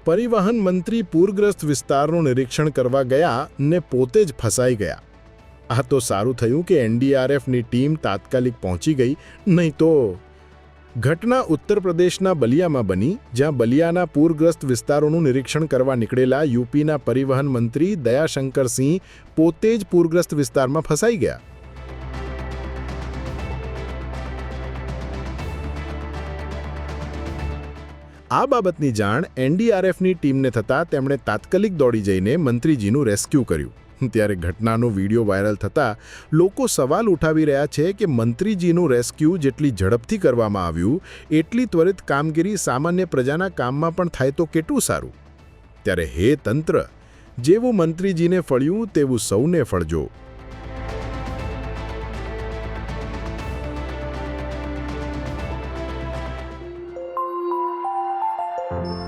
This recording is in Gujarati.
પરિવહન મંત્રી પૂરગ્રસ્ત વિસ્તારનું નિરીક્ષણ કરવા ગયા ને પોતે જ ફસાઈ ગયા. આ તો સારું થયું કે એનડીઆરએફની ટીમ તાત્કાલિક પહોંચી ગઈ, નહીં તો. ઘટના ઉત્તર પ્રદેશના બલિયામાં બની, જ્યાં બલિયાના પૂરગ્રસ્ત વિસ્તારોનું નિરીક્ષણ કરવા નીકળેલા યુપીના પરિવહન મંત્રી દયાશંકરસિંહ પોતે જ પૂરગ્રસ્ત વિસ્તારમાં ફસાઈ ગયા. આ બાબતની જાણ એનડીઆરએફની ટીમને થતાં તેમણે તાત્કાલિક દોડી જઈને મંત્રીજીનું રેસ્ક્યુ કર્યું. ત્યારે ઘટનાનો વિડીયો વાયરલ થતાં લોકો સવાલ ઉઠાવી રહ્યા છે કે મંત્રીજીનું રેસ્ક્યુ જેટલી ઝડપથી કરવામાં આવ્યું, એટલી ત્વરિત કામગીરી સામાન્ય પ્રજાના કામમાં પણ થાય તો કેટલું સારું. ત્યારે હે તંત્ર, જેવું મંત્રીજીને ફળ્યું તેવું સૌને ફળજો. you